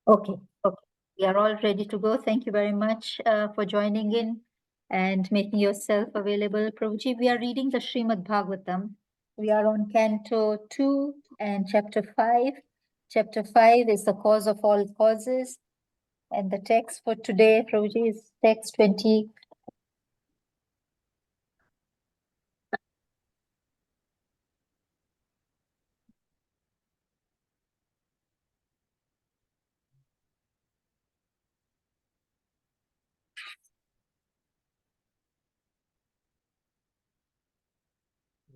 Okay, okay. We are all ready to go. Thank you very much for joining in and making yourself available. Prabhuji, we are reading the Srimad Bhagavatam. We are on Canto 2 and Chapter 5. Chapter 5 is the cause of all causes. And the text for today, Prabhuji, is text 20.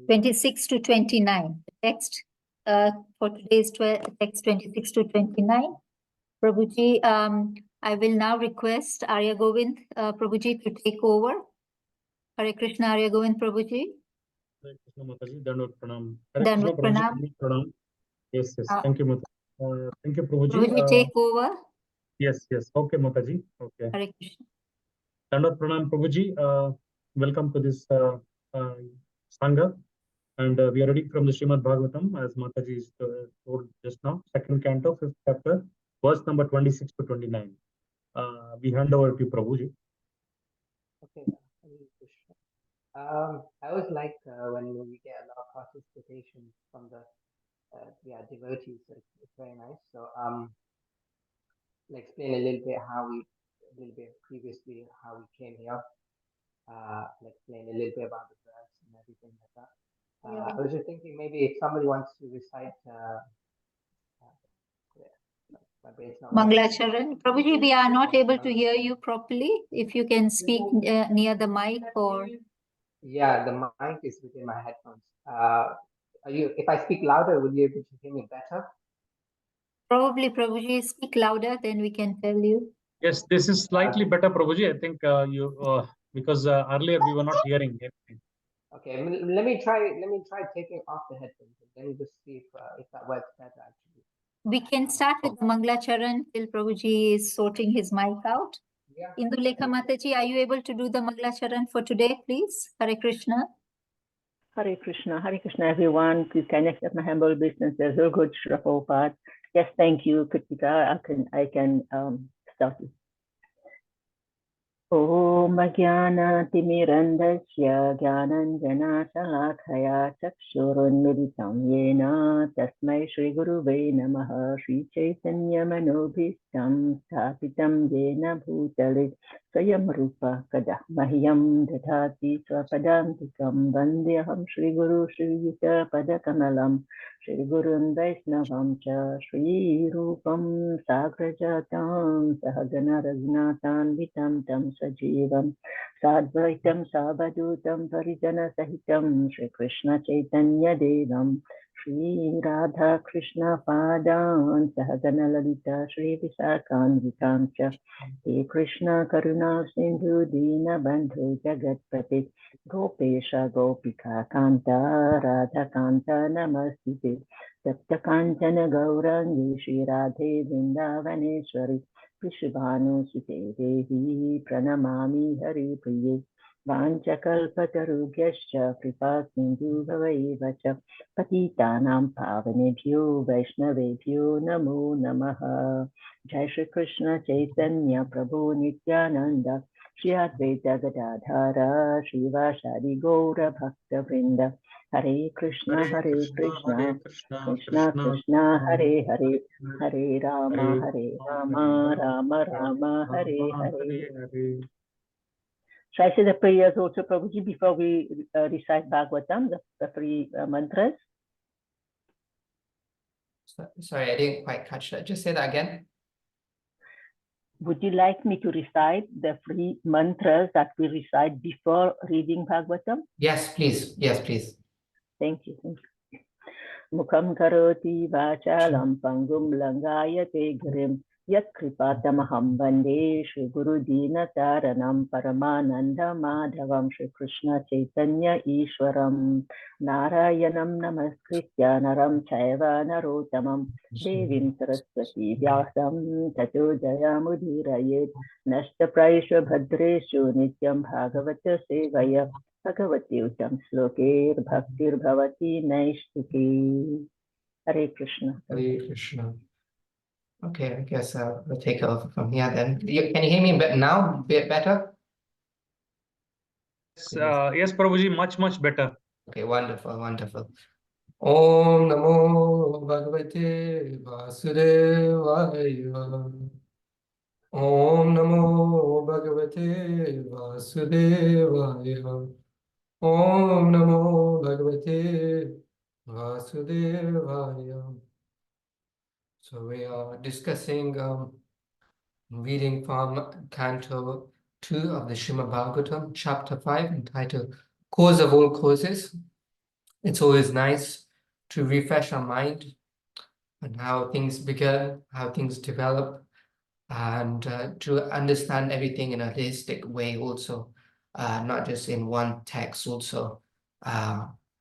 26 to 29. The text for today's text 26 to 29. Prabhuji, I will now request Arya Govind Prabhuji to take over. Hare Krishna, Arya Govind Prabhuji. Hare Krishna Mataji, Dandot Pranam. Dandot Pranam. Pranam. Yes, thank you, Mataji. Thank you, Prabhuji. Prabhuji, take over. Yes. Okay, Mataji. Okay. Hare Krishna. Dandot Pranam, Prabhuji. Welcome to this Sangha. And we are reading from the Srimad Bhagavatam, as Mataji is told just now, second canto, 5th chapter, verse number 26 to 29. We hand over to Prabhuji. Okay. I always like when we get a lot of participation from the devotees. So it's very nice. So I'll explain a little bit previously how we came here. I'll explain a little bit about the verse and everything like that. I was just thinking maybe if somebody wants to recite Mangalacharan. Prabhuji, we are not able to hear you properly. If you can speak near the mic or... Yeah, the mic is within my headphones. If I speak louder, will you be able to hear me better? Probably, Prabhuji, speak louder, then we can tell you. Yes, this is slightly better, Prabhuji. I think because earlier we were not hearing anything. Okay, let me try taking off the headphones. Let me just see if that works better actually. We can start with the Mangalacharan till Prabhuji is sorting his mic out. Yeah. Indulekha Mataji, are you able to do the Mangalacharan for today, please? Hare Krishna. Hare Krishna, everyone. Please can I accept my humble obeisances. Oh, good, Shri Prabhupada. Yes, thank you, Kritika. I can start. Om Jnanatimirandasya Jnananjanashalakaya Chakshurunmilitam Yena Tasmai Shri Guruve Namaha Shri Chaitanya Manobhishtam Sthapitam Yena Bhutale Swayam Rupa Kada Mahyam Dadhati Swapadantikam Vandyaham Shri Guru Shri Yuta Padakamalam Shri Gurun Vaishnavam Cha Shri Rupam Sagrajatam Sahagana Raghunathan Vitam Tam Sajivam Sadvaitam Savadutam Parijana Sahitam Shri Krishna Chaitanya Devam Shri Radha Krishna Padan Sahagana Lalita Shri Visakan Vikamcha Shri Krishna Karuna Sindhu Dina Bandhu Jagatpati Gopesha Gopika Kanta Radha Kanta Namastite Sapta Kantana Gaurangi Shri Radhe Vrindavaneshwari Vishvanu Sute Devi Pranamami Hari Priye Vanchakalpatarubhyascha Kripa Sindhu Bhavaivacha Patitanam Pavanebhyo Vaishnavebhyo Namo Namaha. Jai Shri Krishna Chaitanya Prabhu Nityananda Shri Advaita Gadadhara Shri Vashadi Gaura Bhakta Vrinda Hare Krishna Krishna Krishna Hare Hare Hare Rama Rama Rama Hare Hare. Shall I say the prayers also, Prabhuji, before we recite Bhagavatam, the three mantras? Sorry, I didn't quite catch that. Just say that again. Would you like me to recite the three mantras that we recite before reading Bhagavatam? Yes, please. Yes, please. Thank you. Mukham karoti vachalam pangum langayate grim yat kripatamaham vande Shri Guru Dina Taranam Paramananda Madhavam Shri Krishna Chaitanya Ishwaram Narayanam Namaskritya Naram Chaiva Narotamam Devim Saraswati Vyasam Tato Jayamudhirayet Nashta Praisha Bhadreshu Nityam Bhagavata Sevaya Bhagavati Uttam Slokir Bhaktir Bhavati Naishtuki. Hare Krishna. Hare Krishna. Okay, I guess we'll take it over from here then. Can you hear me now? A bit better? Yes, Prabhuji, much better. Okay, wonderful, wonderful. Om Namo Bhagavate Vasudevaya. Om Namo Bhagavate Vasudevaya. Om Namo Bhagavate Vasudevaya. So we are discussing reading from Canto 2 of the Srimad Bhagavatam, Chapter 5, entitled Cause of All Causes. It's always nice to refresh our mind on how things begin, how things develop, and to understand everything in a holistic way also, not just in one text also.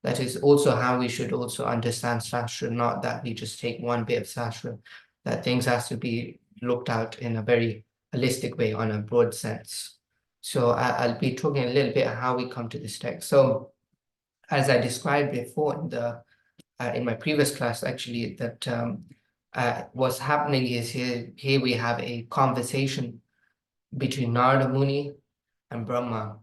That is also how we should also understand Shastra, not that we just take one bit of Shastra, that things has to be looked at in a very holistic way on a broad sense. So I'll be talking a little bit how we come to this text. So as I described before in my previous class, actually, that what's happening is here we have a conversation between Narada Muni and Brahma.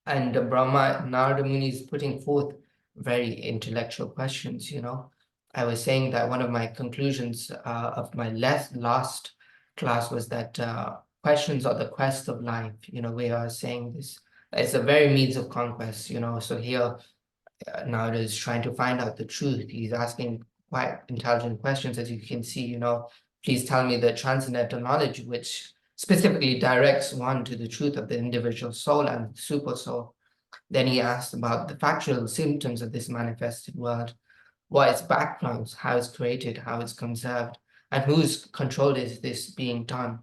And Narada Muni is putting forth very intellectual questions, you know. I was saying that one of my conclusions of my last class was that questions are the quest of life. You know, we are saying this, it's a very means of conquest, you know. So here, Narada is trying to find out the truth. He's asking quite intelligent questions, as you can see, you know. Please tell me the transcendental knowledge which specifically directs one to the truth of the individual soul and super soul. Then he asked about the factual symptoms of this manifested world, what its backgrounds, how it's created, how it's conserved, and whose control is this being done.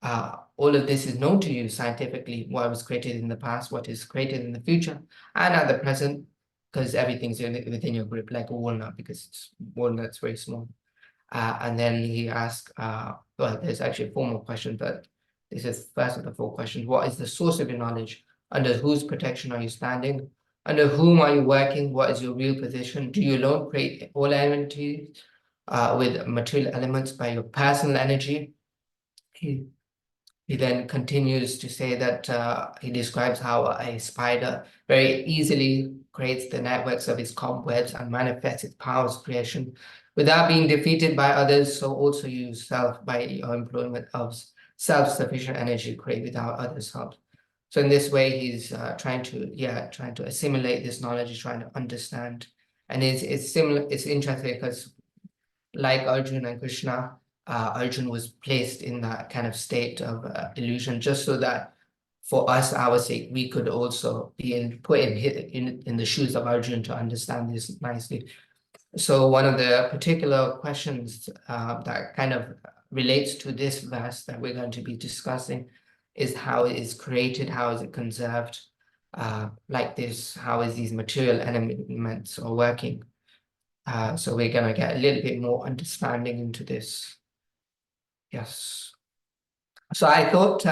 All of this is known to you scientifically, what was created in the past, what is created in the future, and at the present, because everything's within your grip, like a walnut, because walnut's very small. And then he asked, well, there's actually 4 more questions, but this is first of the 4 questions. What is the source of your knowledge? Under whose protection are you standing? Under whom are you working? What is your real position? Do you alone create all entities with material elements by your personal energy? He then continues to say that he describes how a spider very easily creates the networks of its cobwebs and manifests its powers of creation without being defeated by others. So also you yourself, by your employment of self-sufficient energy, create without others' help. So in this way, he's trying to assimilate this knowledge, he's trying to understand. And it's similar, it's interesting because like Arjuna and Krishna, Arjuna was placed in that kind of state of illusion, just so that for us, our sake, we could also be put in the shoes of Arjuna to understand this nicely. So one of the particular questions that kind of relates to this verse that we're going to be discussing is how it is created, how is it conserved, like this, how is these material elements are working. So we're going to get a little bit more understanding into this. Yes. So I thought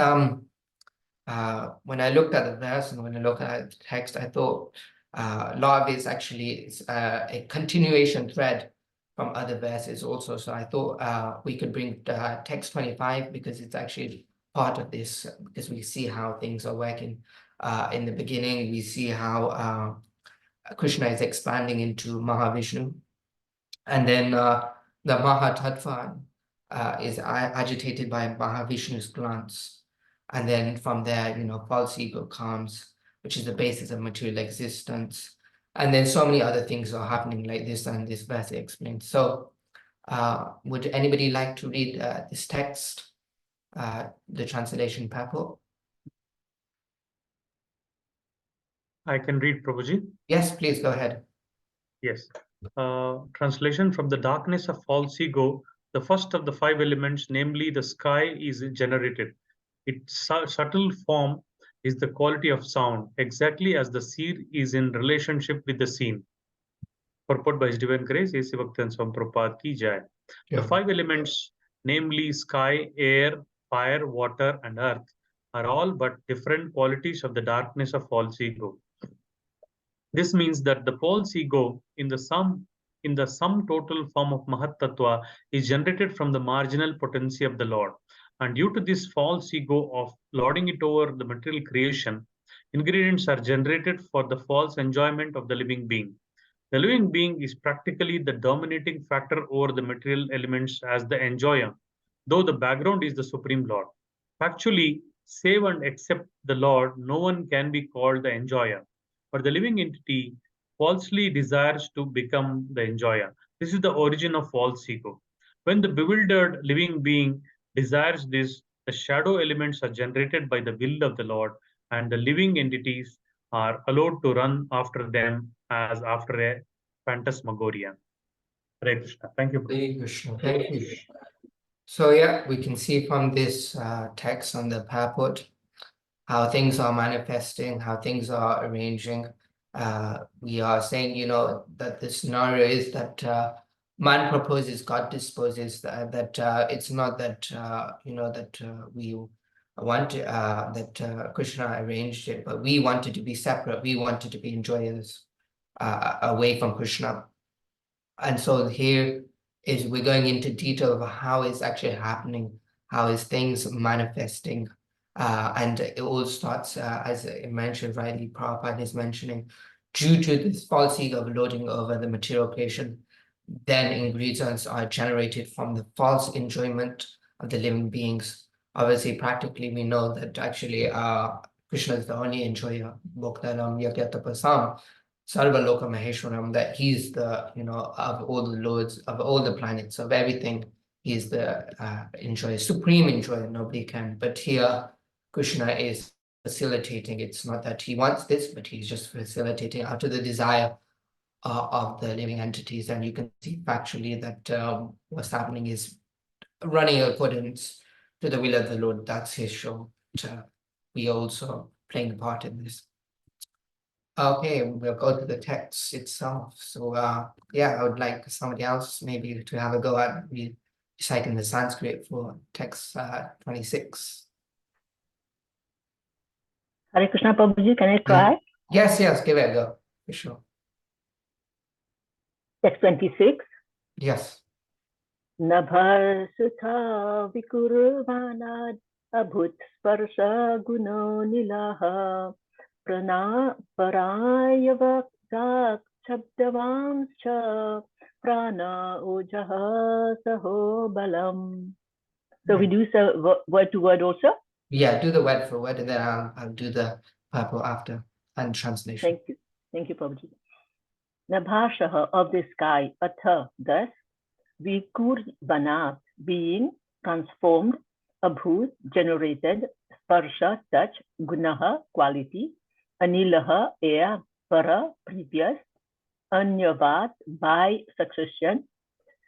when I looked at the verse and when I looked at the text, I thought a lot of it actually is a continuation thread from other verses also. So I thought we could bring text 25 because it's actually part of this, because we see how things are working. In the beginning, we see how Krishna is expanding into Mahavishnu. And then the Mahatattva is agitated by Mahavishnu's glance. And then from there, you know, false ego comes, which is the basis of material existence. And then so many other things are happening like this, and this verse explains. So would anybody like to read this text, the translation purport? I can read, Prabhuji. Yes, please go ahead. Yes. Translation: from the darkness of false ego, the first of the 5 elements, namely the sky, is generated. Its subtle form is the quality of sound, exactly as the seed is in relationship with the scene. Purport by His Divine Grace, A.C. Bhaktivedanta Swami Prabhupada Ki Jai. The 5 elements, namely sky, air, fire, water, and earth, are all but different qualities of the darkness of false ego. This means that the false ego, in the sum in the sum total form of Mahat Tattva is generated from the marginal potency of the Lord. And due to this false ego of lording it over the material creation, ingredients are generated for the false enjoyment of the living being. The living being is practically the dominating factor over the material elements as the enjoyer, though the background is the Supreme Lord. Factually, save and except the Lord, no one can be called the enjoyer. But the living entity falsely desires to become the enjoyer. This is the origin of false ego. When the bewildered living being desires this, the shadow elements are generated by the will of the Lord, and the living entities are allowed to run after them as after a phantasmagoria. Hare Krishna. Thank you. Hare Krishna. Thank you. So yeah, we can see from this text on the purport how things are manifesting, how things are arranging. We are saying, you know, that the scenario is that man proposes, God disposes, that it's not that, you know, that we want to, that Krishna arranged it, but we wanted to be separate. We wanted to be enjoyers away from Krishna. And so here is we're going into detail of how it's actually happening, how is things manifesting. And it all starts, as I mentioned rightly, Prabhupada is mentioning, due to this false ego of lording over the material creation, then ingredients are generated from the false enjoyment of the living beings. Obviously, practically, we know that actually Krishna is the only enjoyer, Bhoktaram Yagyatapasam, Sarva Loka Maheshwaram, that he's the, you know, of all the lords, of all the planets, of everything, he's the enjoyer, supreme enjoyer, nobody can. But here, Krishna is facilitating. It's not that he wants this, but he's just facilitating out of the desire of the living entities. And you can see factually that what's happening is running accordance to the will of the Lord. That's his show. We are also playing a part in this. Okay, we'll go to the text itself. So yeah, I would like somebody else maybe to have a go at reciting the Sanskrit for text 26. Hare Krishna Prabhuji, can I try? Yes, give it a go, for sure. Text 26. Yes. Nabharsutha vikurvanad abhut sparsha guno nilaha prana parayavak chabdavanscha prana ujaha saho balam. So we do word to word also? Yeah, do the word for word and then I'll do the purple after and translation. Thank you, Prabhuji. Nabhashaha of the sky, atha, thus, vikurvanat, being transformed, abhut, generated, sparsha, touch, gunaha, quality, anilaha, air, para, previous, anyavat, by succession,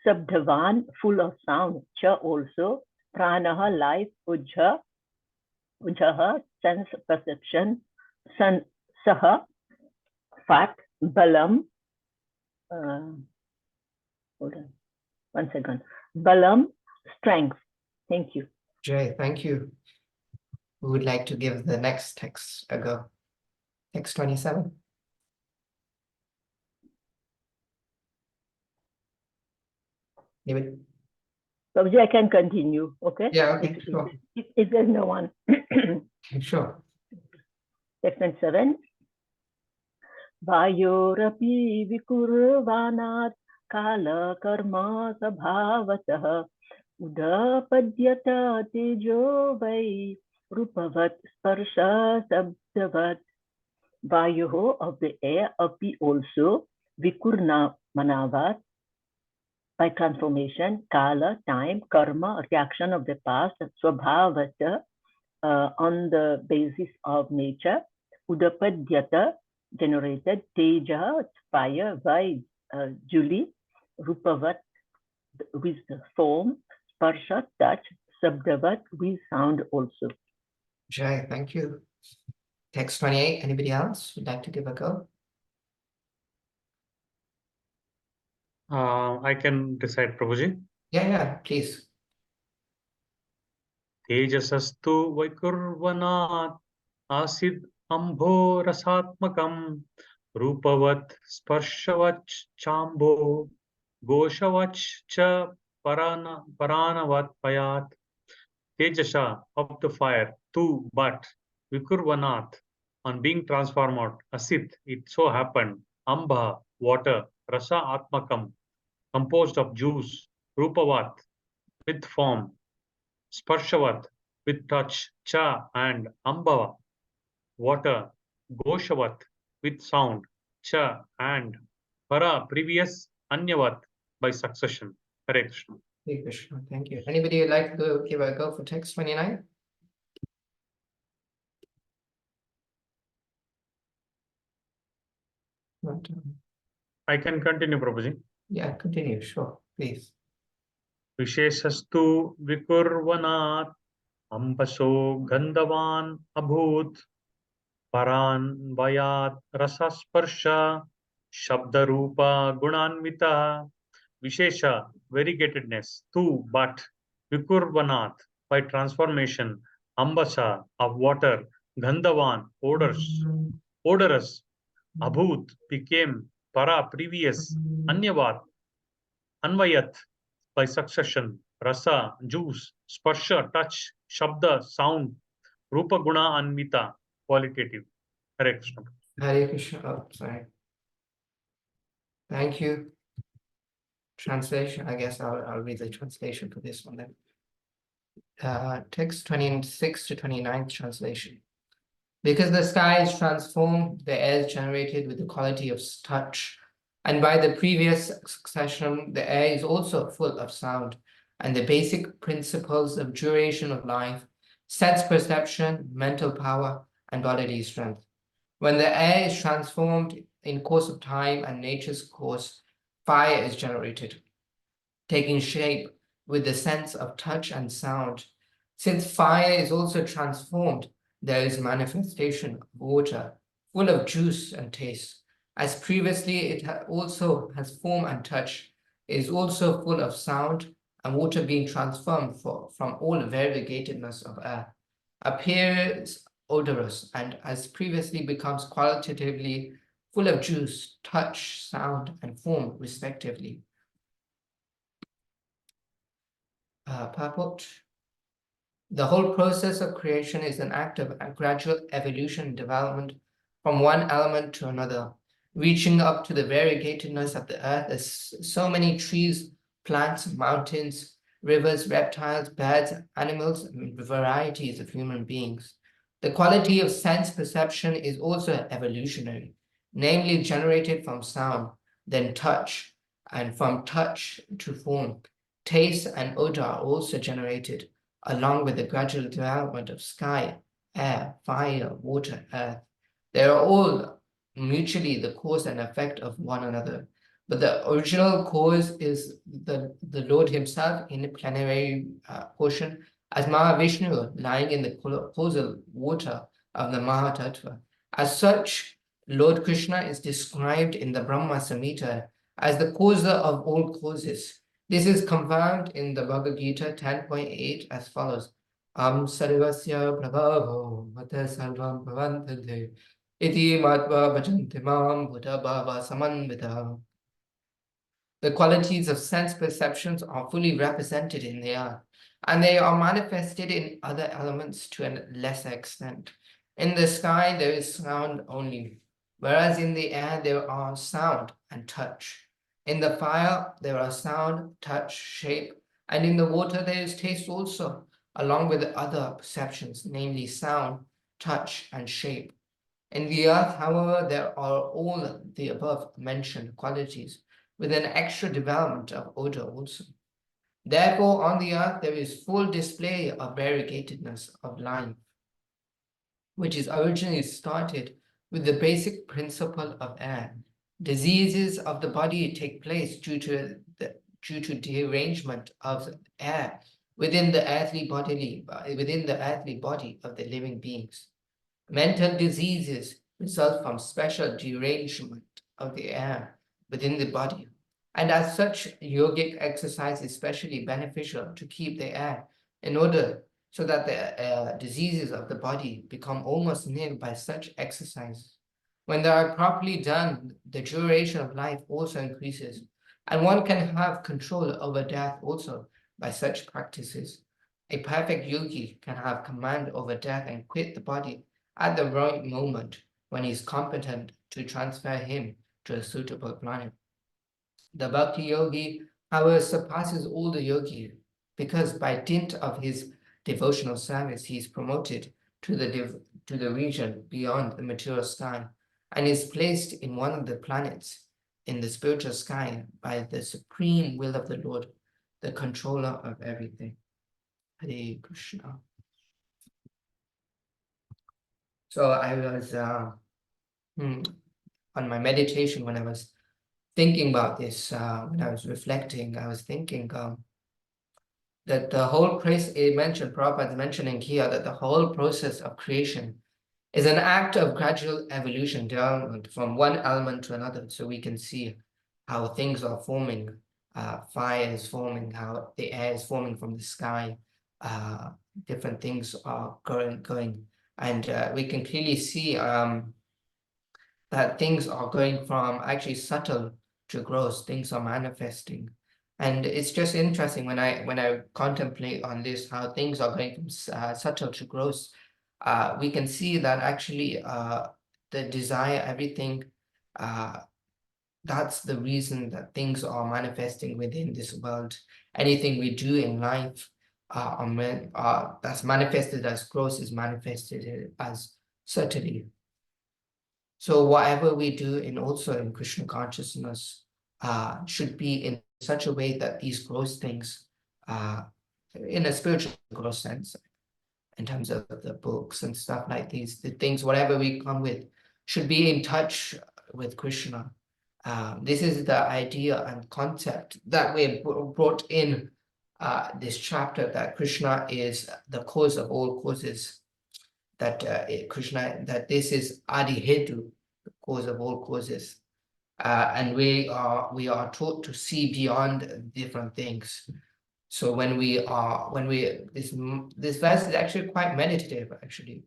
sabdavan, full of sound, cha also, pranaha, life, ujjaha, sense perception, saha, fact, balam, hold on, 1 second. Balam, strength. Thank you. Jay, thank you. We would like to give the next text a go. Text 27. David? Prabhuji, I can continue, okay? Yeah, okay, sure. If there's no one. Sure. Text 27. Vayorapi vikurvanat kala karma sabhavatah udapadyata tejo vai rupavat sparsha sabdavat. Vayoho of the air, api also, vikurna manavat, by transformation, kala, time, karma, reaction of the past, swabhavata, on the basis of nature, udapadyata, generated, teja, fire, vai, Julie, rupavat, with the form, sparsha, touch, sabdavat, with sound also. Jay, thank you. Text 28, anybody else would like to give a go? I can recite, Prabhuji. Yeah, please. Tejasastu vaikurvanat asid ambho rasatmakam rupavat sparshavac chambo Goshawach cha paranavat payat Tejasha of the fire, tu but Vikurvanath, on being transformed, Asit, it so happened, Amba, water, Rasa Atmakam, composed of juice, Rupavat, with form, Sparshavat, with touch, Cha and Ambava, water, Goshavat, with sound, Cha and Para, previous, Anyavat, by succession. Hare Krishna. Hare Krishna, thank you. Anybody would like to give a go for text 29? Not, I can continue, Prabhuji. yeah, continue, sure, please. विशेषस्तु विकुर्वनात् अम्बसो गन्धवान् अभूत् परान्वयात् रसस्पर्श शब्दरूप गुणान्वितः Vishesha, variegatedness, tu, but, Vikurvanat, by transformation, Ambasa, of water, Gandhavan, odorous, Abhut, became, Para, previous, Anyavat, Anvayat, by succession, Rasa, juice, Sparsha, touch, Shabda, sound, Rupa Guna Anvita, qualitative. Hare Krishna. Hare Krishna, oh, sorry. Thank you. Translation, I guess I'll read the translation for this one then. Text 26 to 29 translation. Because the sky is transformed, the air is generated with the quality of touch, and by the previous succession, the air is also full of sound, and the basic principles of duration of life, sense perception, mental power, and bodily strength. When the air is transformed in course of time and nature's course, fire is generated, taking shape with the sense of touch and sound. Since fire is also transformed, there is manifestation of water, full of juice and taste. As previously it also has form and touch, it is also full of sound, and water being transformed from all variegatedness of air, appears odorous, and as previously becomes qualitatively full of juice, touch, sound, and form respectively. Purport. The whole process of creation is an act of a gradual evolution and development from one element to another, reaching up to the variegatedness of the earth as so many trees, plants, mountains, rivers, reptiles, birds, animals, and varieties of human beings. The quality of sense perception is also evolutionary, namely generated from sound, then touch, and from touch to form. Taste and odor are also generated, along with the gradual development of sky, air, fire, water, earth. They are all mutually the cause and effect of one another. But the original cause is the Lord himself in the plenary portion, as Mahavishnu lying in the causal water of the Mahatattva. As such, Lord Krishna is described in the Brahma Samhita as the causer of all causes. This is confirmed in the Bhagavad Gita 10.8 as follows. Sarvasya prabhavo mata sarvam bhavantante iti matva bhajanti mam buddha bhava samanvita. The qualities of sense perceptions are fully represented in the earth, and they are manifested in other elements to a lesser extent. In the sky, there is sound only, whereas in the air, there are sound and touch. In the fire, there are sound, touch, shape, and in the water, there is taste also, along with other perceptions, namely sound, touch, and shape. In the earth, however, there are all the above mentioned qualities, with an extra development of odor also. Therefore, on the earth, there is full display of variegatedness of life, which is originally started with the basic principle of air. Diseases of the body take place due to derangement of air within the earthly body of the living beings. Mental diseases result from special derangement of the air within the body, and as such, yogic exercise is especially beneficial to keep the air in order so that the diseases of the body become almost nil by such exercise. When they are properly done, the duration of life also increases. And one can have control over death also by such practices. A perfect yogi can have command over death and quit the body at the right moment when he is competent to transfer him to a suitable planet. The bhakti yogi, however, surpasses all the yogis because by dint of his devotional service, he is promoted to the region beyond the material sky and is placed in one of the planets in the spiritual sky by the supreme will of the Lord, the controller of everything. Hare Krishna. So I was on my meditation when I was thinking about this, when I was reflecting, I was thinking that the whole process, Prabhupada is mentioning here that the whole process of creation is an act of gradual evolution, development from one element to another. So we can see how things are forming, fire is forming, how the air is forming from the sky, different things are going. And we can clearly see that things are going from actually subtle to gross, things are manifesting. And it's just interesting when I contemplate on this, how things are going from subtle to gross. We can see that actually the desire, everything, that's the reason that things are manifesting within this world. Anything we do in life that's manifested as gross is manifested as subtlety. So whatever we do also in Krishna consciousness should be in such a way that these gross things, in a spiritual gross sense, in terms of the books and stuff like these, the things, whatever we come with, should be in touch with Krishna. This is the idea and concept that we brought in this chapter, that Krishna is the cause of all causes, that that this is Adi Hetu, the cause of all causes. And we are taught to see beyond different things. So this verse is actually quite meditative, actually,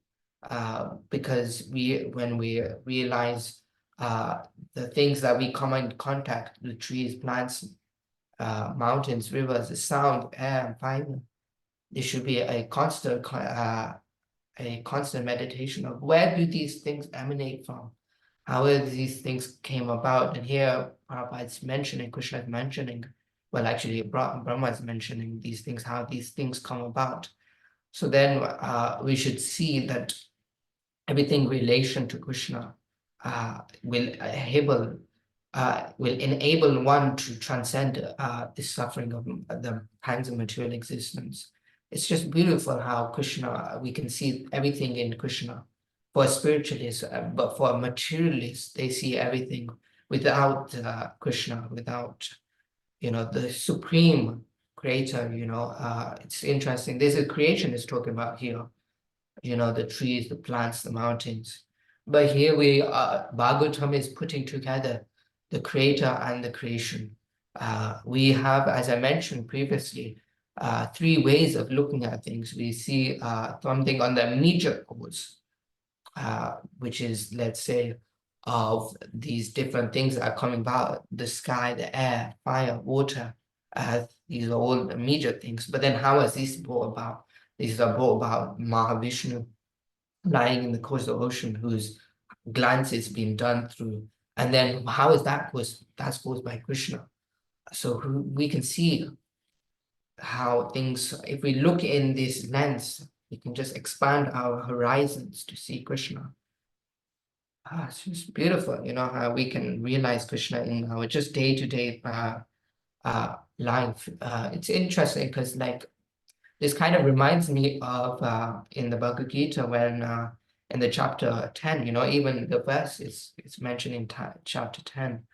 because when we realize the things that we come in contact, the trees, plants, mountains, rivers, the sound, air, and fire, there should be a constant meditation of where do these things emanate from, how these things came about. And here Prabhupada is mentioning, Krishna is mentioning, well, actually Brahma is mentioning these things, how these things come about. So then we should see that everything in relation to Krishna will enable one to transcend the suffering of the pangs of material existence. It's just beautiful how Krishna, we can see everything in Krishna. For spiritualists, but for materialists, they see everything without Krishna, without, the supreme creator, it's interesting. This is creation is talking about here, the trees, the plants, the mountains. But here Bhagavatam is putting together the creator and the creation. We have, as I mentioned previously, three ways of looking at things. We see something on the immediate cause, which is, let's say, of these different things that are coming about, the sky, the air, fire, water, earth. These are all immediate things. But then how is this brought about? These are brought about Mahavishnu lying in the coastal ocean, whose glance is being done through. And then how is that caused? That's caused by Krishna. So we can see how things, if we look in this lens, we can just expand our horizons to see Krishna. It's just beautiful, how we can realize Krishna in our just day-to-day life. It's interesting because this kind of reminds me of in the Bhagavad Gita when in the chapter 10, even the verse is mentioned in chapter 10,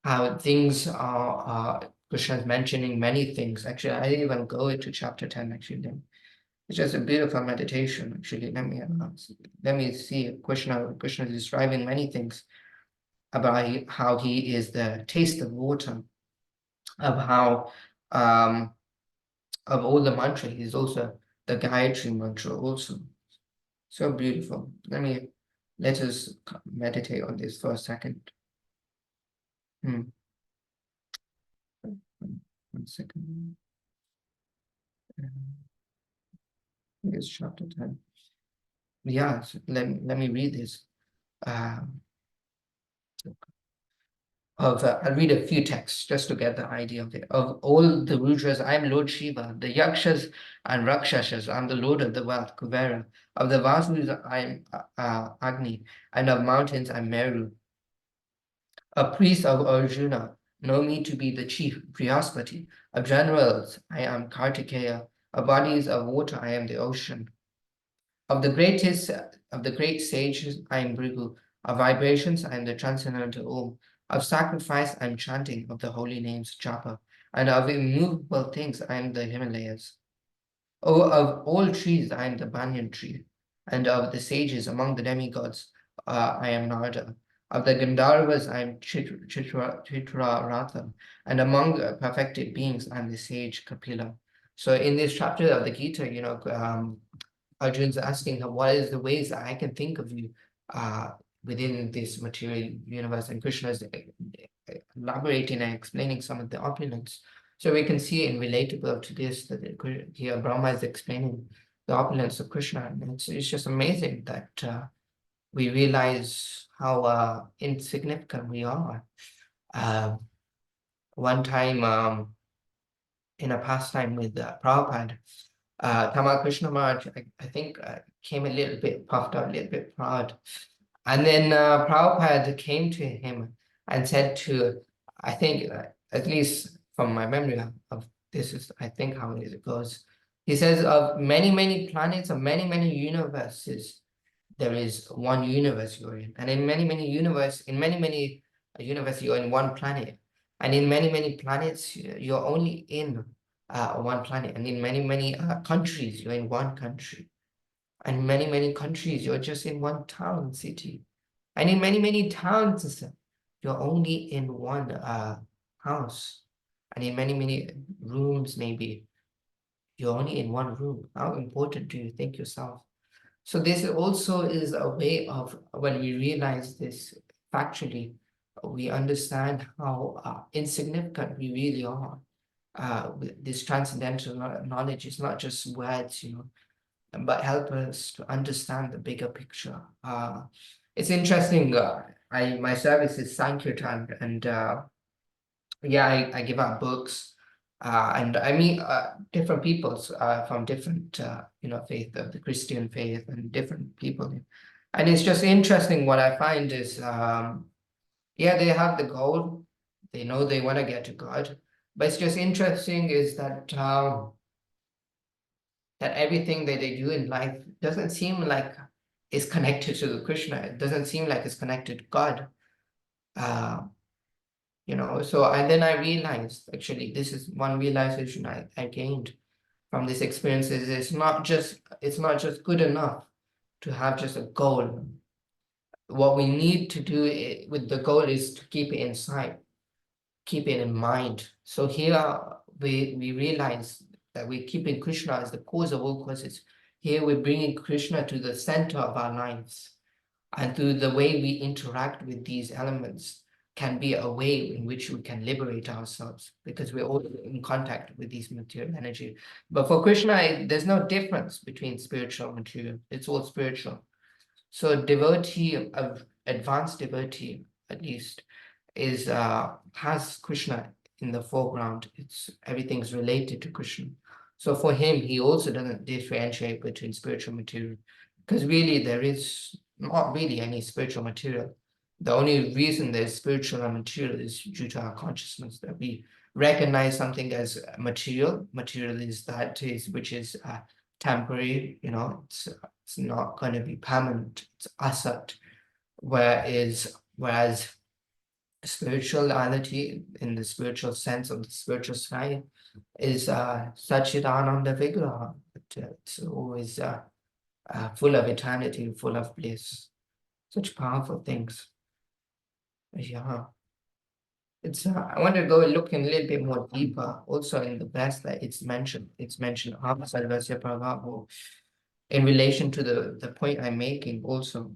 how things are, Krishna is mentioning many things. Actually, I didn't even go into chapter 10, actually. It's just a beautiful meditation, actually. Let me see. Krishna is describing many things about how he is the taste of water, of how of all the mantra, he's also the Gayatri mantra also. So beautiful. Let us meditate on this for a second. 1 second. It's chapter 10. Yeah, so let me read this. I'll read a few texts just to get the idea of it. Of all the Rudras, I am Lord Shiva. The Yakshas and Rakshasas, I am the Lord of the wealth, Kuvera. Of the Vasus, I am Agni. And of mountains, I am Meru. A priest of Arjuna, know me to be the chief, Brihaspati. Of generals, I am Kartikeya. Of bodies of water, I am the ocean. Of the great sages, I am Bhrigu. Of vibrations, I am the transcendental Om. Of sacrifice, I am chanting of the holy names, Japa. And of immovable things, I am the Himalayas. Of all trees, I am the banyan tree. And of the sages among the demigods, I am Narada. Of the Gandharvas, I am Chitraratha. And among perfected beings, I am the sage Kapila. So in this chapter of the Gita, Arjun's asking her, what is the ways that I can think of you within this material universe? And Krishna is elaborating and explaining some of the opulence. So we can see in relatable to this that here Brahma is explaining the opulence of Krishna. And it's just amazing that we realize how insignificant we are. One time in a pastime with Prabhupada, Tamal Krishna Maharaj, I think came a little bit puffed up, a little bit proud. And then Prabhupada came to him and said to, I think, at least from my memory of this is, I think how it goes. He says, of many, many planets, of many, many universes, there is one universe you're in. And in many, many universes, you're in one planet. And in many, many planets, you're only in one planet. And in many, many countries, you're in one country. And many, many countries, you're just in one town, city. And in many, many towns, you're only in one house. And in many, many rooms, maybe, you're only in one room. How important do you think yourself? So this also is a way of, when we realize this factually, we understand how insignificant we really are. This transcendental knowledge is not just words, but help us to understand the bigger picture. It's interesting. My service is Sankirtan, and yeah, I give out books, and I meet different peoples from different faith, of the Christian faith, and different people. And it's just interesting. What I find is, yeah, they have the goal, they know they want to get to God, but it's just interesting is that that everything that they do in life doesn't seem like is connected to Krishna. It doesn't seem like it's connected to God. So and then I realized, actually, this is one realization I gained from this experience is it's not just good enough to have just a goal. What we need to do with the goal is to keep it inside, keep it in mind. So here we realize that we're keeping Krishna as the cause of all causes. Here we're bringing Krishna to the center of our lives. And through the way we interact with these elements can be a way in which we can liberate ourselves, because we're all in contact with these material energy. But for Krishna, there's no difference between spiritual and material. It's all spiritual. So devotee, advanced devotee, at least, has Krishna in the foreground. Everything's related to Krishna. So for him, he also doesn't differentiate between spiritual and material, because really there is not really any spiritual material. The only reason there's spiritual and material is due to our consciousness, that we recognize something as material. Material is which is temporary, it's not going to be permanent, it's asat. Whereas spirituality, in the spiritual sense of the spiritual side, is Satchidananda Vigraha. It's always full of eternity, full of bliss. Such powerful things. Yeah. I want to go and look in a little bit more deeper, also in the verse that it's mentioned. It's mentioned Sarvasya Prabhavu. In relation to the point I'm making, also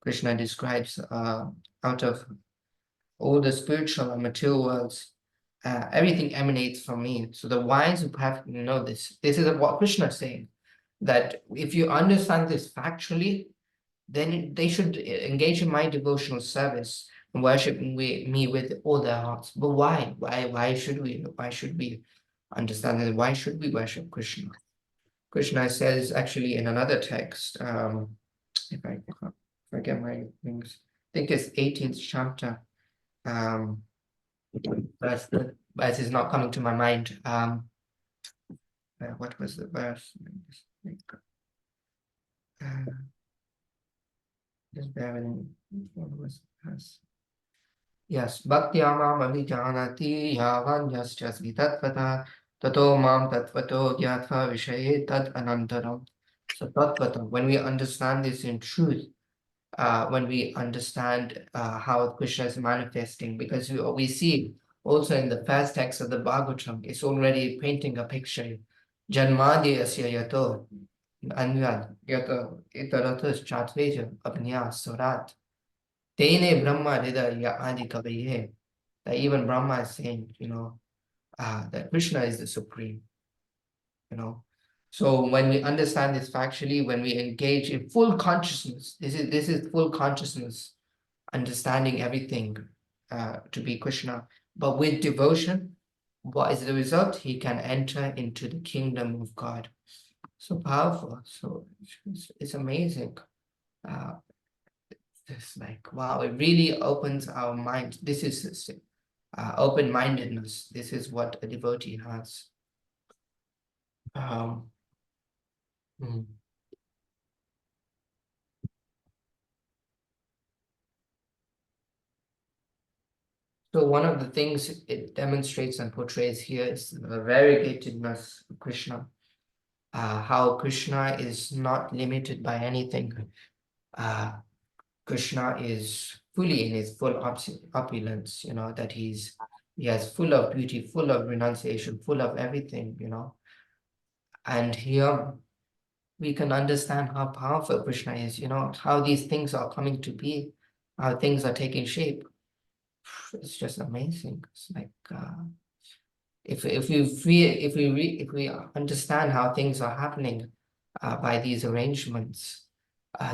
Krishna describes out of all the spiritual and material worlds, everything emanates from me. So the wise who perfectly know this. This is what Krishna is saying, that if you understand this factually, then they should engage in my devotional service and worship me with all their hearts. But why? Why should we? Why should we understand that? Why should we worship Krishna? Krishna says actually in another text, if I forget my things, I think it's 18th chapter, verse is not coming to my mind. What was the verse? Let me just think. Just bear with me. What was the verse? Yes, Bhakti Mam Abhijanati Yavanyasya Tatvata Tato Mam Tatvato Gyatva Vishaye Tat Anantaram. So Tatvata, when we understand this in truth, when we understand how Krishna is manifesting, because we see also in the first text of the Bhagavatam, it's already painting a picture. Janmadi Asya Yato Anyan Yato Itaratus Chatveja Abnya Surat. Tene Brahma Rida Ya Adi Kaviye. That even Brahma is saying, that Krishna is the supreme, So when we understand this factually, when we engage in full consciousness, this is full consciousness, understanding everything to be Krishna, but with devotion, what is the result? He can enter into the kingdom of God. So powerful. So it's amazing. It's like, wow, it really opens our mind. This is open-mindedness. This is what a devotee has. Mm. So one of the things it demonstrates and portrays here is the variegatedness of Krishna. How Krishna is not limited by anything. Krishna is fully in his full opulence, that he has full of beauty, full of renunciation, full of everything, And here we can understand how powerful Krishna is, how these things are coming to be, how things are taking shape. It's just amazing. It's like if we understand how things are happening by these arrangements,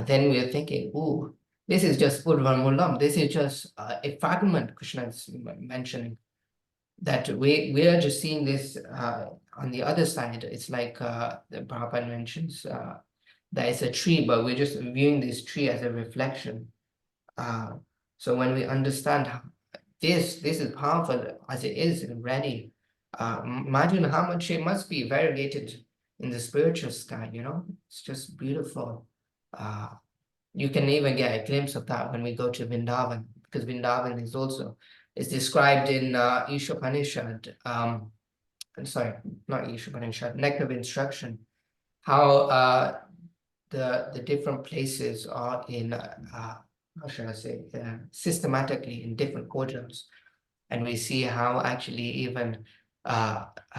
then we are thinking, oh, this is just Purvamulam. This is just a fragment Krishna is mentioning. That we are just seeing this on the other side. It's like the Prabhupada mentions there is a tree, but we're just viewing this tree as a reflection. So when we understand how this is powerful as it is already, imagine how much it must be variegated in the spiritual sky, it's just beautiful. You can even get a glimpse of that when we go to Vrindavan, because Vrindavan is described in Ishopanishad. Sorry, not Ishopanishad, Nectar of Instruction, how the different places are in how should I say, systematically in different quadrants, and we see how actually even Gokula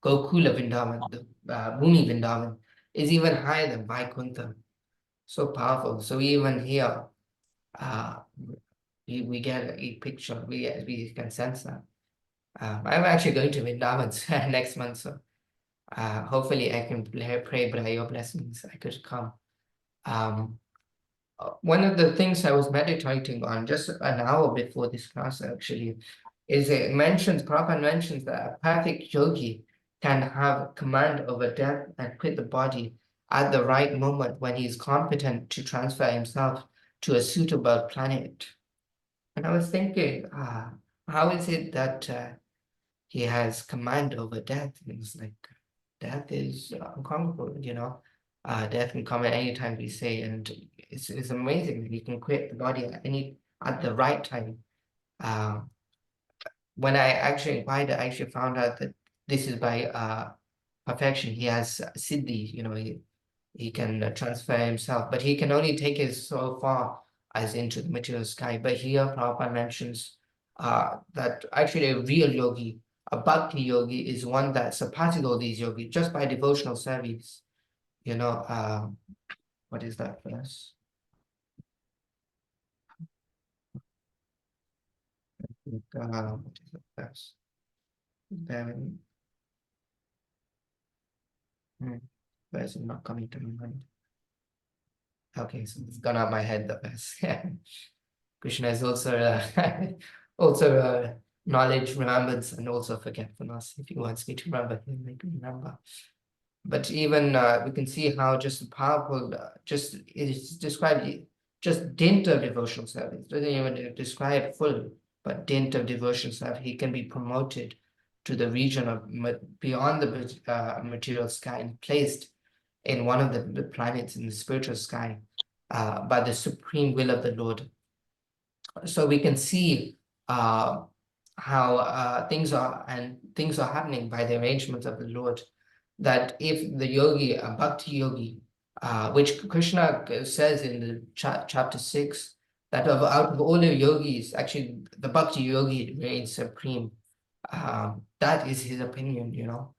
Vrindavan, the Bhumi Vrindavan, is even higher than Vaikuntha. So powerful. So even here, we get a picture. We can sense that. I'm actually going to Vrindavan next month, so hopefully I can pray by your blessings I could come. One of the things I was meditating on just an hour before this class actually is Prabhupada mentions that a perfect yogi can have command over death and quit the body at the right moment when he is competent to transfer himself to a suitable planet. And I was thinking, how is it that he has command over death? And it's like, death is unconquerable, death can come at any time, we say, and it's amazing that he can quit the body at the right time. When I actually inquired, I actually found out that this is by perfection. He has siddhi, he can transfer himself, but he can only take it so far as into the material sky. But here Prabhupada mentions that actually a real yogi, a bhakti yogi, is one that surpasses all these yogis just by devotional service. What is that verse? think, what is it? That's then. Why is it not coming to my mind? Okay, so it's gone out my head. The best. Yeah. Krishna is also also knowledge, remembrance, and also forgetfulness. If he wants me to remember, he'll make me remember. But even we can see how just powerful, just it is described just dint of devotional service. It doesn't even describe full, but dint of devotional service, he can be promoted to the region of beyond the material sky and placed in one of the planets in the spiritual sky by the supreme will of the Lord. So we can see how things are happening by the arrangements of the Lord. That if the yogi, a bhakti yogi, which Krishna says in the chapter 6, that out of all the yogis, actually the bhakti yogi reigns supreme. That is his opinion, you know.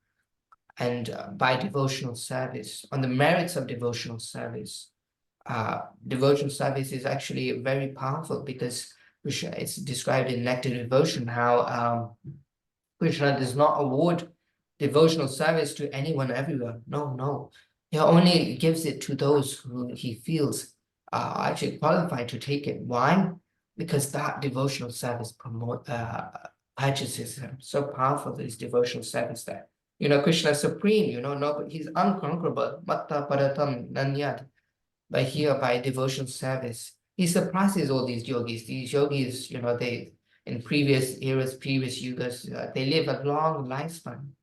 And by devotional service, on the merits of devotional service is actually very powerful, because it's described in Nectar Devotion how Krishna does not award devotional service to anyone everywhere. No. He only gives it to those who he feels are actually qualified to take it. Why? Because that devotional service purchases him. So powerful is devotional service that, you know, Krishna is supreme, you know, no, he's unconquerable. Matta paratam nanyad. By here, by devotional service, he surpasses all these yogis. These yogis, you know, they in previous eras, previous yugas, they live a long lifespan.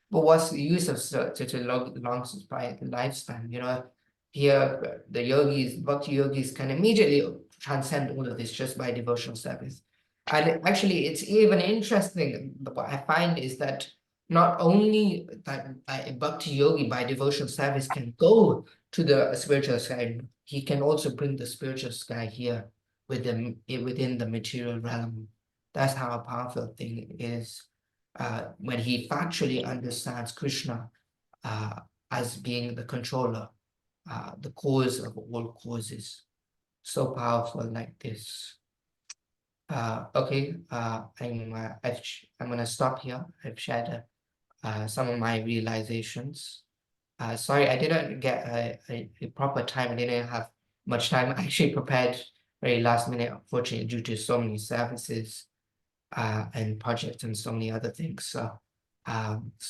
But what's the use of such a long lifespan? You know, here the yogis, bhakti yogis, can immediately transcend all of this just by devotional service. And actually, it's even interesting. What I find is that not only that a bhakti yogi by devotional service can go to the spiritual sky, he can also bring the spiritual sky here within the material realm. That's how a powerful thing is. When he factually understands Krishna as being the controller, the cause of all causes. So powerful like this. Okay, I'm gonna stop here. I've shared some of my realizations. Sorry, I didn't get a proper time. I didn't have much time. I actually prepared very last minute, unfortunately, due to so many services and projects and so many other things. So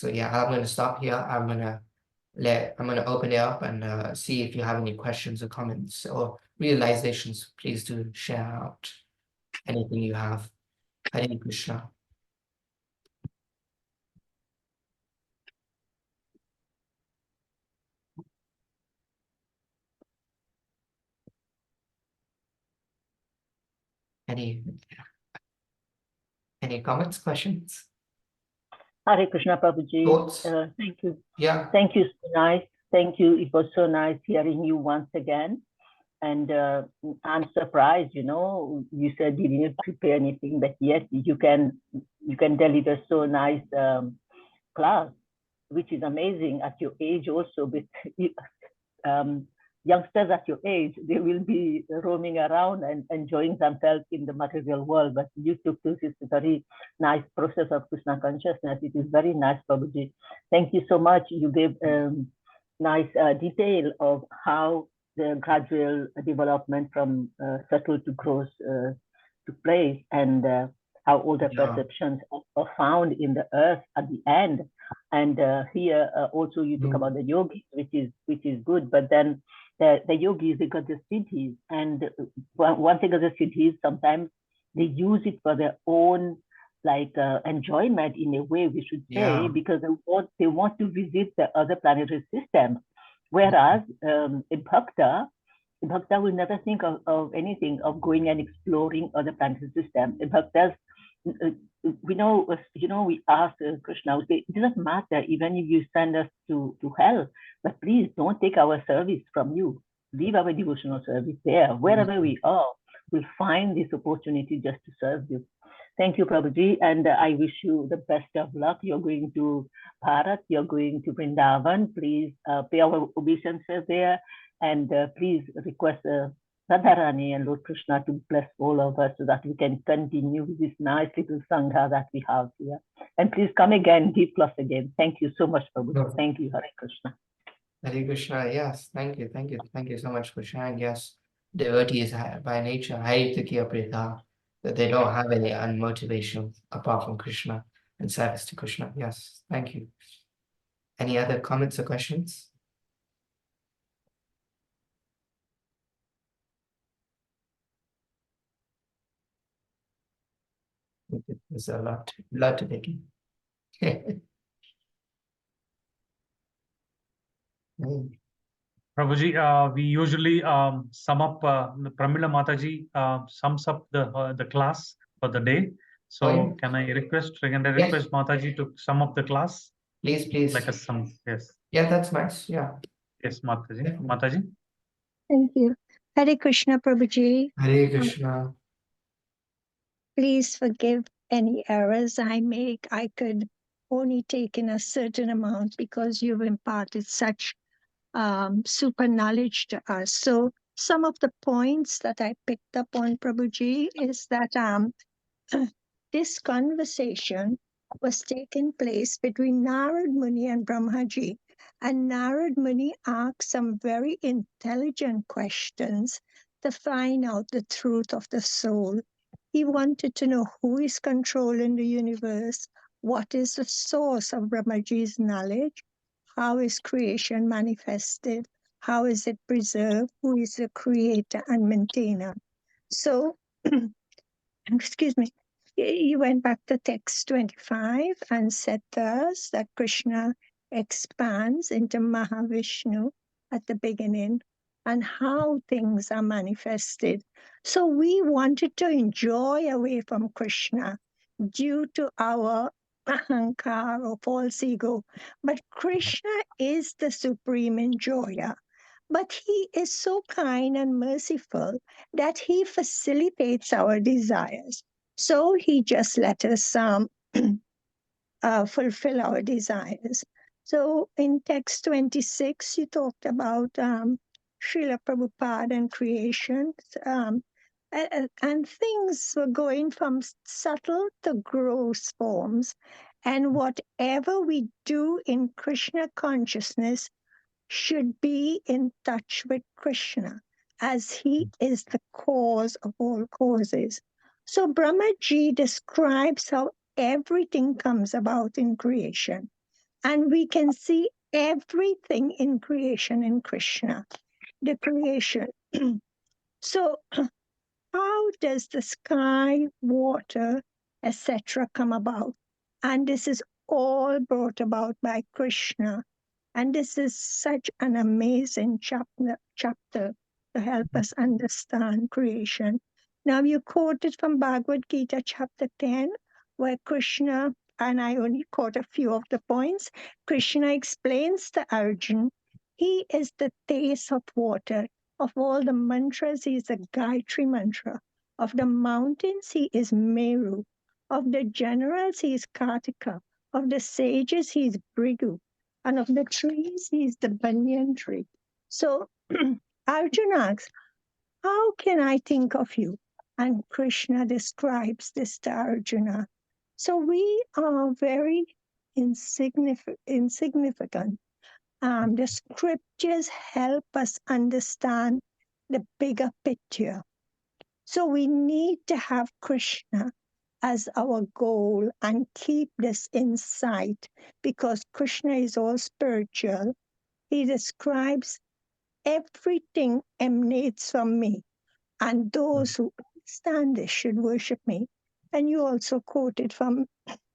yeah, I'm gonna stop here. I'm gonna open it up and see if you have any questions or comments or realizations. Please do share out anything you have. Hare Krishna. Any comments, questions? Hare Krishna, Prabhuji. Thoughts? Thank you. Yeah. Thank you. So nice. Thank you. It was so nice hearing you once again. And I'm surprised, you know, you said you didn't prepare anything, but yet you can deliver so nice class, which is amazing at your age also. But youngsters at your age, they will be roaming around and enjoying themselves in the material world. But you took this is a very nice process of Krishna consciousness. It is very nice, Prabhuji. Thank you so much. You gave nice detail of how the gradual development from subtle to gross took place, and how all the perceptions are found in the earth at the end. And here also you talk about the yogis, which is good. But then the yogis, they got the siddhis, and one thing of the siddhis, sometimes they use it for their own like enjoyment in a way, we should say, because they want to visit the other planetary systems. Whereas a bhakta will never think of anything of going and exploring other planetary systems. A bhaktas, we know, we ask Krishna, we say, it doesn't matter even if you send us to hell, but please don't take our service from you. Leave our devotional service there. Wherever we are, we'll find this opportunity just to serve you. Thank you, Prabhuji, and I wish you the best of luck. You're going to Bharat, you're going to Vrindavan. Please pay our obeisances there, and please request Radharani and Lord Krishna to bless all of us so that we can continue with this nice little Sangha that we have here. And please come again, deep plus again. Thank you so much, Prabhu. No. Thank you, Hare Krishna. Hare Krishna, yes, thank you so much for sharing. Yes, devotees by nature hate the Kiyaprita, that they don't have any unmotivation apart from Krishna and service to Krishna. Yes, thank you. Any other comments or questions? There's a lot to take in. Prabhuji, we usually sum up, Pramila Mataji sums up the class for the day. So Oh, yeah. can I request Yes. Mataji to sum up the class? Please. Like a sum, yes. Yeah, that's nice. Yeah. Yes, Mataji. Definitely. Mataji. Thank you. Hare Krishna, Prabhuji. Hare Krishna. Please forgive any errors I make. I could only take in a certain amount because you've imparted such super knowledge to us. So some of the points that I picked up on, Prabhuji, is that this conversation was taking place between Narad Muni and Brahmaji. And Narad Muni asked some very intelligent questions to find out the truth of the soul. He wanted to know who is controlling the universe, what is the source of Brahmaji's knowledge, how is creation manifested, how is it preserved, who is the creator and maintainer. So, excuse me, he went back to text 25 and said thus that Krishna expands into Mahavishnu at the beginning and how things are manifested. So we wanted to enjoy away from Krishna due to our ahankar or false ego. But Krishna is the supreme enjoyer. But he is so kind and merciful that he facilitates our desires. So he just let us fulfill our desires. So in text 26, you talked about Srila Prabhupada and creation. And things were going from subtle to gross forms. And whatever we do in Krishna consciousness should be in touch with Krishna, as he is the cause of all causes. So Brahmaji describes how everything comes about in creation, and we can see everything in creation in Krishna, the creation. So how does the sky, water, etc. come about? And this is all brought about by Krishna. And this is such an amazing chapter to help us understand creation. Now, you quoted from Bhagavad Gita, chapter 10, where Krishna, and I only quote a few of the points, Krishna explains to Arjuna, he is the taste of water. Of all the mantras, he is the Gayatri mantra. Of the mountains, he is Meru. Of the generals, he is Kartika. Of the sages, he is Brigu. And of the trees, he is the banyan tree. So Arjuna asks, how can I think of you? And Krishna describes this to Arjuna. So we are very insignificant. The scriptures help us understand the bigger picture. So we need to have Krishna as our goal and keep this in sight, because Krishna is all spiritual. He describes everything emanates from me, and those who understand this should worship me. And you also quoted from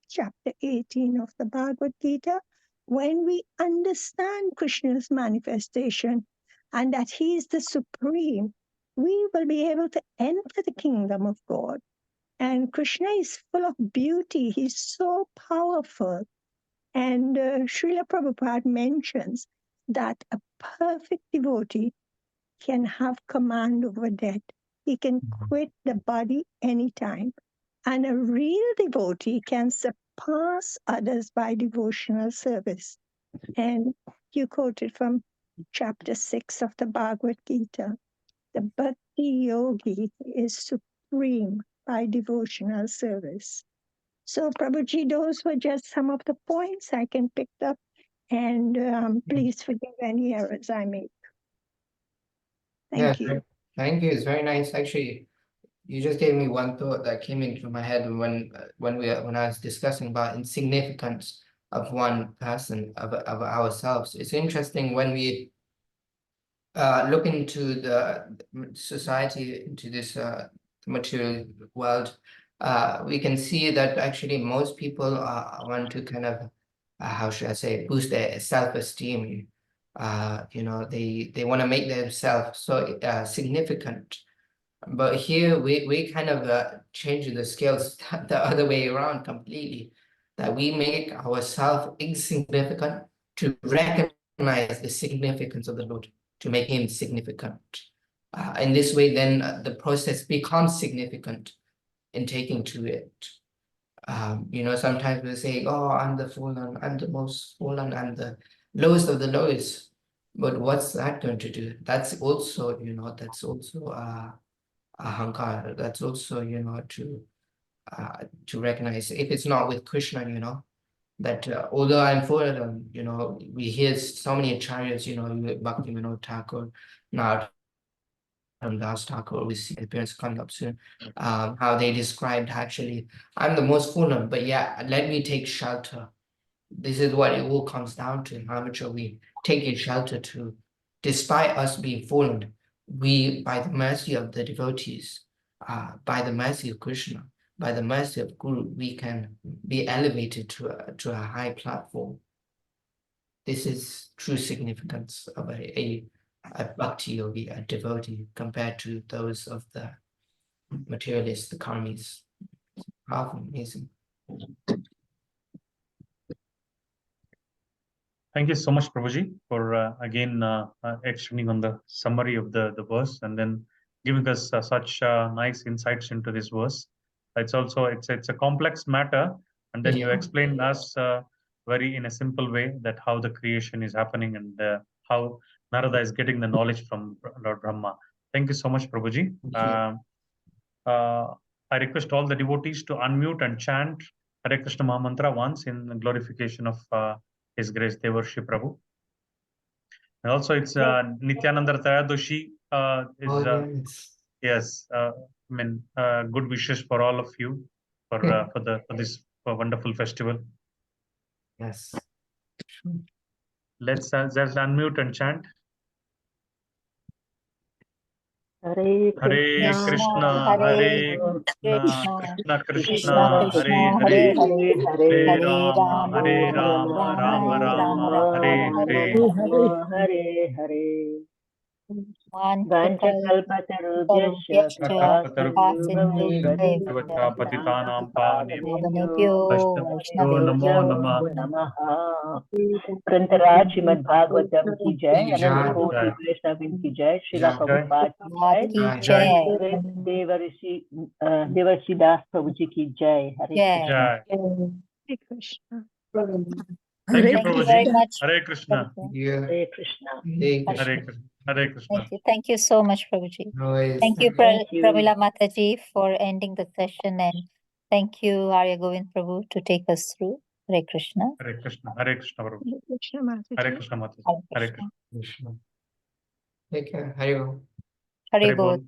chapter 18 of the Bhagavad Gita, when we understand Krishna's manifestation and that he is the supreme, we will be able to enter the kingdom of God. And Krishna is full of beauty. He's so powerful. And Srila Prabhupada mentions that a perfect devotee can have command over death. He can quit the body anytime. And a real devotee can surpass others by devotional service. And you quoted from chapter 6 of the Bhagavad Gita. the bhakti yogi is supreme by devotional service. So, Prabhuji, those were just some of the points I can pick up, and please forgive any errors I make. Thank you. Thank you. It's very nice. Actually, you just gave me one thought that came into my head when I was discussing about insignificance of one person, of ourselves. It's interesting when we look into the society, into this material world, we can see that actually most people want to kind of, how should I say, boost their self-esteem. You know, they want to make themselves so significant. But here we kind of change the scales the other way around completely, that we make ourselves insignificant to recognize the significance of the Lord, to make him significant. In this way, then the process becomes significant in taking to it. You know, sometimes we say, oh, I'm the fallen, I'm the most fallen, I'm the lowest of the lowest. But what's that going to do? That's also, you know, that's also ahankara. That's also, you know, to recognize if it's not with Krishna, you know, that although I'm for them, you know, we hear so many acharyas, you know, Bhakti Vinod Thakur, now Das Thakur, we see appearance coming up soon, how they described actually, I'm the most fallen, but yeah, let me take shelter. This is what it all comes down to, how much are we taking shelter to, despite us being fallen, we, by the mercy of the devotees, by the mercy of Krishna, by the mercy of Guru, we can be elevated to a high platform. This is true significance of a bhakti yogi, a devotee, compared to those of the materialists, the karmis. Powerful, amazing. Thank you so much, Prabhuji, for again extending on the summary of the verse and then giving us such nice insights into this verse. It's a complex matter, and then you explained us very in a simple way that how the creation is happening and how Narada is getting the knowledge from Lord Brahma. Thank you so much, Prabhuji. I request all the devotees to unmute and chant Hare Krishna Mahamantra once in glorification of His Grace Devarsi Prabhu. And also it's Nityananda Trayadoshi yes, I mean good wishes for all of you for this wonderful festival. Yes. Let's just unmute and chant. Hare Hare Krishna, Hare Krishna, Krishna Krishna, Hare Hare, Hare Rama, Hare Rama, Rama Rama, Hare Hare. Hare Hare. Vanchakalpatarubhyascha Patitanam Pavanebhyo Vaishnavebhyo Namo Namah. Namaha. Grantharaj Srimad Bhagavatam ki jai, Anant Koti Vaishnavin ki jai, Srila Prabhupada ki jai, Devarsi Prabhuji ki jai. Hare Krishna. Thank you, Thank you Prabhuji. very much. Hare Krishna. Hare Krishna. Hare Krishna. Hare Krishna. Thank you so much, Prabhuji. Thank you, Thank you. Pramila Mataji, for ending the session, and thank you, Arya Govind Prabhu, to take us through. Hare Krishna. Hare Krishna. Hare Krishna, Prabhu. Krishna Mataji. Hare Krishna, Mataji. Hare Hare Krishna. Krishna. Take care. Hare Om. Hare Hare Bol. Bol.